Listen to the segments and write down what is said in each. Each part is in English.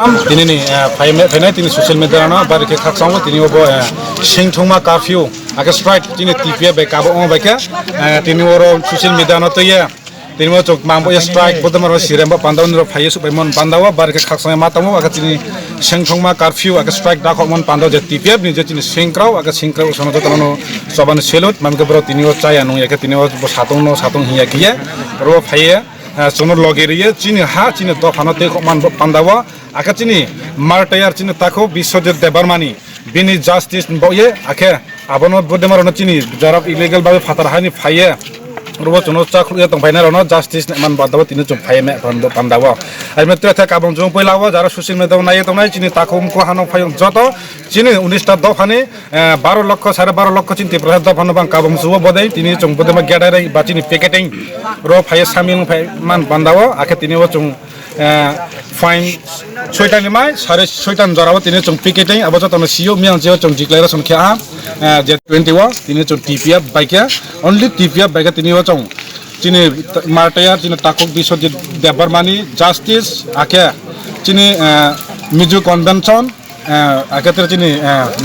Tini ni fai tini social media na bar ke khak sang tini obo sing thongma curfew aka strike tini TPF be kabo on baka tini oro social media na to ya tini mo chok mambo strike bodamaro siremba pandawn ro phai su mon pandawa bar ke khak sang matamo aka tini sing thongma curfew aka strike da mon pandaw je TPF ni je tini singkraw aka singkraw sono to no soban selot mamke bro tini o chaya no ya ke tini o satong hiya kiya ro phai sonor logeriye chini ha chini to phano te man pandawa aka chini martayar chini takho biswajit debarmani bini justice boye ake abono bodemar no chini jarab illegal babe fatar hani phaye rubo chono chakru tong phaina rono justice man badawa tini chum phaye me pandawa ai metra tha kabong jong poilawa jara social media nai to nai chini takho ko hano phayong joto chini 19 ta dofane 12 লক্ষ 12.5 লক্ষ চিন্তি প্রসাদ দফানো বাং কাবং সুব বদাই তিনি চং বদমা গেডারে বাচিনি packeting ro phai samil phai man bandawo ake tini wo chung fine 6 tan mai 6.5 tan jarawo tini chung picketing abo jotono CEO miang jeo chung declaration kha je 21 tini chung TPF baikya only TPF baikya tini wo chung chini martaya chini takok biswajit debarmani justice ake chini mizu convention আকাতের চিনি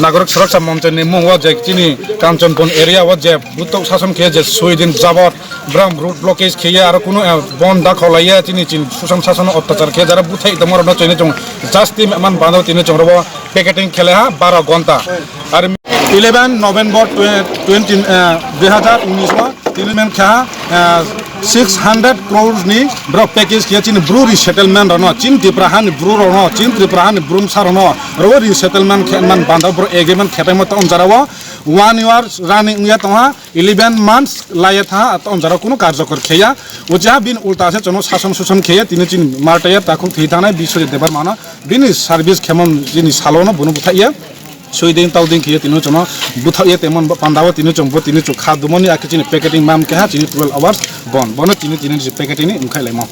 নাগরিক সুরক্ষা মঞ্চের নিমু ও যে চিনি Kanchanpur area ও যে বুতক শাসন খেয়ে যে 6 দিন যাবত ব্রাম রুট ব্লকেজ খেয়ে আর কোনো বন দাখলাইয়া চিনি সুশাসন শাসন অত্যাচার খেয়ে যারা বুথাই তোমার ন চিনি চং জাস্তি মান বাঁধো তিনি চংরব প্যাকেটিং খেলে 12 ঘন্টা আর 11 নভেম্বর 2019 তিনি মেন খা 600 crores ni bro package kia chin bru resettlement rono chin tiprahan bru rono chin tiprahan brum sarono ro resettlement man bandha bro agreement khepai mata onjarawo 1 year running ya toha 11 months laye tha onjara kuno karjakor kheya oja bin ulta ase chono শাসন শোষণ খেয়ে তিনি চিন মারটায়া তাকু থিথানায় বিশ্বজিৎ দেবার মানা বিনি service খেমন যিনি সালনো বনু বুথাইয়া Soidin taudin kiye tinu chono buthaiye temon pandawa tinu chombo tinu chokha dumoni akchini packaging mam kha chini 12 hours bon bono tini packaging ni umkhai laimo